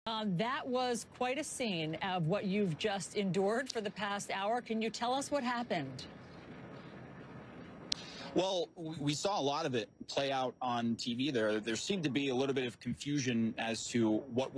That was quite a scene of what you've just endured for the past hour. Can you tell us what happened? Well, we saw a lot of it play out on TV there. There seemed to be a little bit of confusion as to what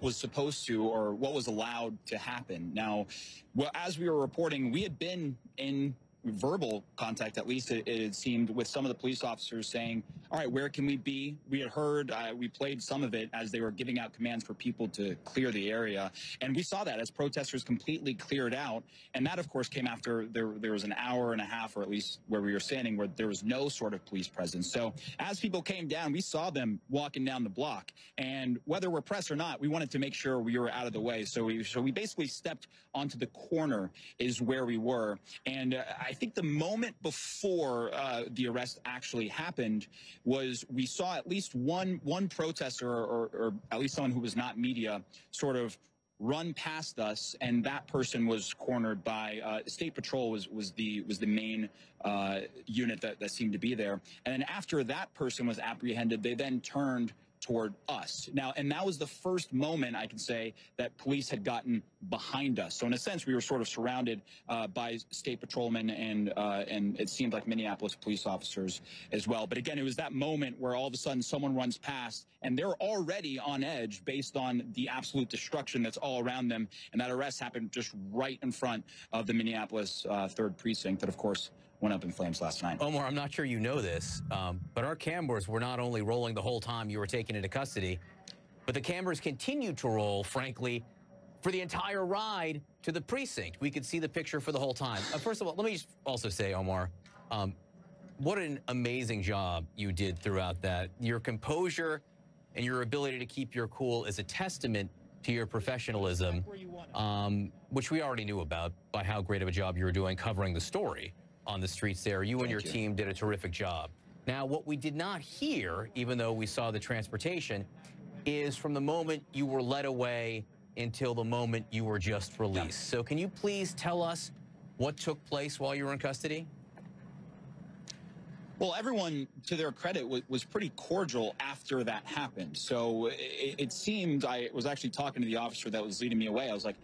was supposed to or what was allowed to happen. Now, well, as we were reporting, we had been in verbal contact, at least it seemed, with some of the police officers saying, all right, where can we be? We had heard, we played some of it as they were giving out commands for people to clear the area. And we saw that as protesters completely cleared out. And that, of course, came after there was an hour and a half, or at least where we were standing, where there was no sort of police presence. So as people came down, we saw them walking down the block. And whether we're press or not, we wanted to make sure we were out of the way. So we basically stepped onto the corner is where we were. And I think the moment before the arrest actually happened was we saw at least one protester or at least someone who was not media sort of run past us, and that person was cornered by State Patrol was the main unit that seemed to be there. And then after that person was apprehended, they then turned toward us. Now, and that was the first moment, I can say, that police had gotten behind us. So in a sense, we were sort of surrounded by state patrolmen and it seemed like Minneapolis police officers as well. But again, it was that moment where all of a sudden someone runs past and they're already on edge based on the absolute destruction that's all around them. And that arrest happened just right in front of the Minneapolis 3rd Precinct that, of course, went up in flames last night. Omar, I'm not sure you know this, but our cameras were not only rolling the whole time you were taken into custody, but the cameras continued to roll, frankly, for the entire ride to the precinct. We could see the picture for the whole time. First of all, let me just also say, Omar, what an amazing job you did throughout that. Your composure and your ability to keep your cool is a testament to your professionalism, which we already knew about by how great of a job you were doing covering the story on the streets there. You and your team did a terrific job. Now, what we did not hear, even though we saw the transportation, is from the moment you were led away until the moment you were just released. So can you please tell us what took place while you were in custody? Well, everyone, to their credit, was pretty cordial after that happened. So it seemed, I was actually talking to the officer that was leading me away. I was like,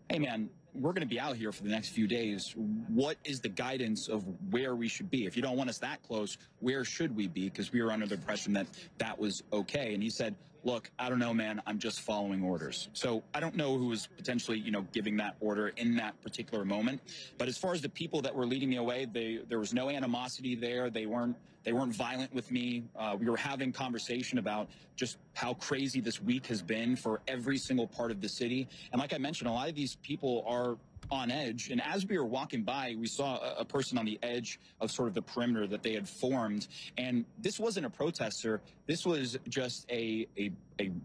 hey, man, we're going to be out here for the next few days. What is the guidance of where we should be? If you don't want us that close, where should we be? Because we were under the impression that that was okay. And he said, look, I don't know, man, I'm just following orders. So I don't know who was potentially, giving that order in that particular moment. But as far as the people that were leading me away, there was no animosity there. They weren't violent with me. We were having conversation about just how crazy this week has been for every single part of the city. And like I mentioned, a lot of these people are on edge. And as we were walking by, we saw a person on the edge of sort of the perimeter that they had formed. And this wasn't a protester. This was just a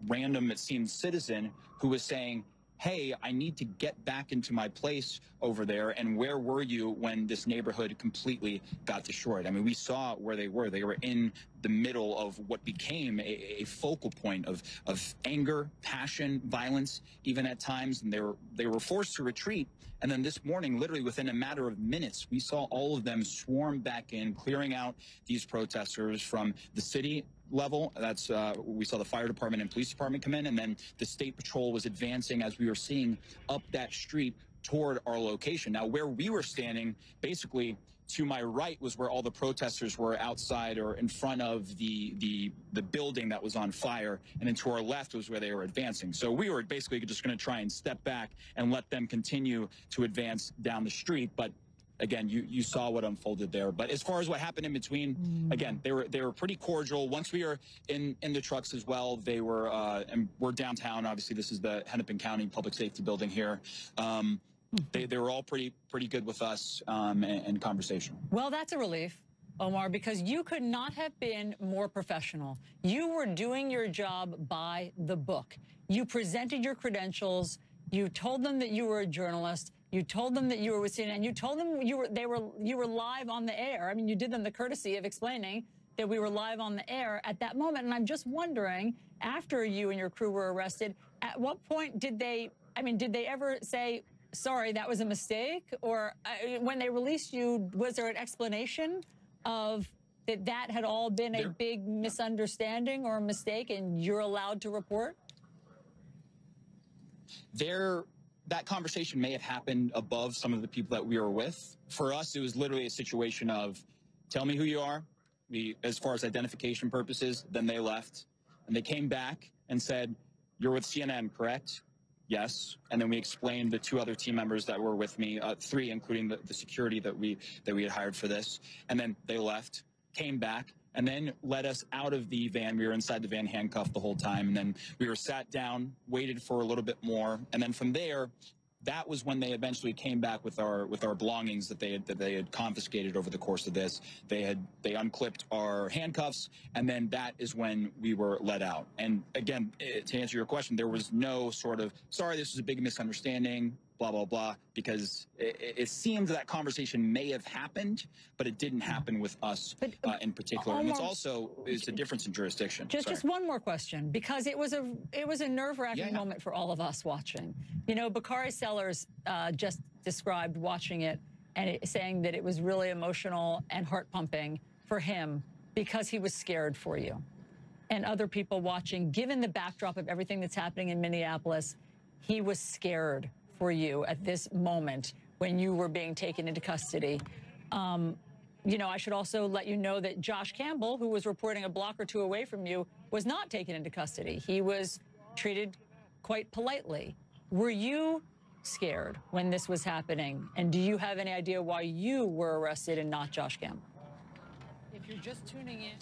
random, it seemed, citizen who was saying, hey, I need to get back into my place over there. And where were you when this neighborhood completely got destroyed? I mean, we saw where they were. They were in the middle of what became a focal point of anger, passion, violence, even at times. And they were forced to retreat. And then this morning, literally within a matter of minutes, we saw all of them swarm back in, clearing out these protesters from the city level. That's we saw the fire department and police department come in, and then the state patrol was advancing as we were seeing up that street toward our location. Now, where we were standing, basically to my right was where all the protesters were outside or in front of the building that was on fire, and then to our left was where they were advancing. So we were basically just going to try and step back and let them continue to advance down the street. But again, you saw what unfolded there. But as far as what happened in between, again, they were pretty cordial. Once we were in the trucks as well, they were, and we're downtown. Obviously, this is the Hennepin County Public Safety Building here. They were all pretty good with us and conversational. Well, that's a relief, Omar, because you could not have been more professional. You were doing your job by the book. You presented your credentials. You told them that you were a journalist. You told them that you were with CNN, and you told them you were live on the air. I mean, you did them the courtesy of explaining that we were live on the air at that moment. And I'm just wondering, after you and your crew were arrested, at what point did they ever say, sorry, that was a mistake? Or when they released you, was there an explanation of that had all been a big misunderstanding or a mistake and you're allowed to report? that conversation may have happened above some of the people that we were with. For us, it was literally a situation of, tell me who you are, as far as identification purposes. Then they left, and they came back and said, you're with CNN, correct? Yes. And then we explained the 2 other team members that were with me, 3, including the security that we had hired for this. And then they left, came back, and then let us out of the van. We were inside the van handcuffed the whole time. And then we were sat down, waited for a little bit more. And then from there, that was when they eventually came back with our belongings that they had confiscated over the course of this. They unclipped our handcuffs, and then that is when we were let out. And again, to answer your question, there was no sort of, sorry, this was a big misunderstanding, blah, blah, blah, because it seems that conversation may have happened, but it didn't happen with us in particular. And it's also, it's a difference in jurisdiction. Just one more question, because it was a nerve-wracking moment for all of us watching. You know, Bakari Sellers just described watching it and saying that it was really emotional and heart-pumping for him because he was scared for you. And other people watching, given the backdrop of everything that's happening in Minneapolis, he was scared for you at this moment when you were being taken into custody. You know, I should also let you know that Josh Campbell, who was reporting a block or 2 away from you, was not taken into custody. He was treated quite politely. Were you scared when this was happening? And do you have any idea why you were arrested and not Josh Campbell? If you're just tuning in.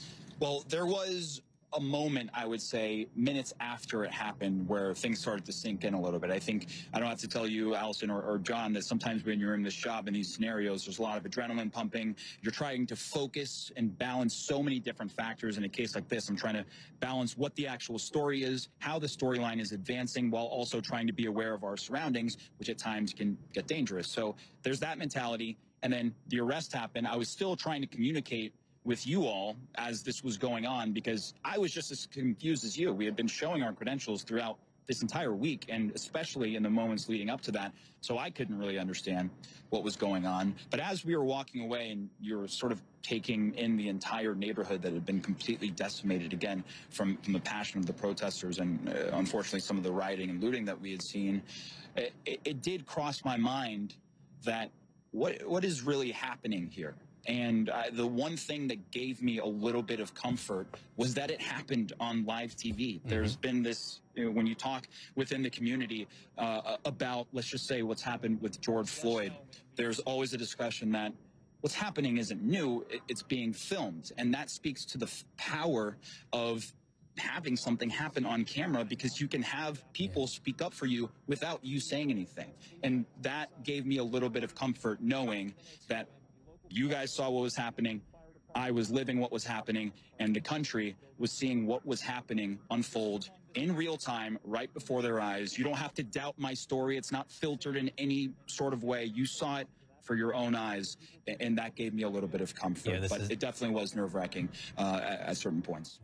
Well, there was a moment, I would say, minutes after it happened where things started to sink in a little bit. I think, I don't have to tell you, Allison or John, that sometimes when you're in this job, in these scenarios, there's a lot of adrenaline pumping. You're trying to focus and balance so many different factors. In a case like this, I'm trying to balance what the actual story is, how the storyline is advancing, while also trying to be aware of our surroundings, which at times can get dangerous. So there's that mentality. And then the arrest happened. I was still trying to communicate with you all as this was going on, because I was just as confused as you. We had been showing our credentials throughout this entire week, and especially in the moments leading up to that, so I couldn't really understand what was going on. But as we were walking away and you were sort of taking in the entire neighborhood that had been completely decimated again from the passion of the protesters and unfortunately some of the rioting and looting that we had seen, it did cross my mind that what is really happening here? And the one thing that gave me a little bit of comfort was that it happened on live TV. There's been this, when you talk within the community about, let's just say, what's happened with George Floyd, there's always a discussion that what's happening isn't new, it's being filmed. And that speaks to the power of having something happen on camera, because you can have people speak up for you without you saying anything. And that gave me a little bit of comfort knowing that you guys saw what was happening, I was living what was happening, and the country was seeing what was happening unfold in real time right before their eyes. You don't have to doubt my story. It's not filtered in any sort of way. You saw it for your own eyes, and that gave me a little bit of comfort. But it definitely was nerve-wracking at certain points.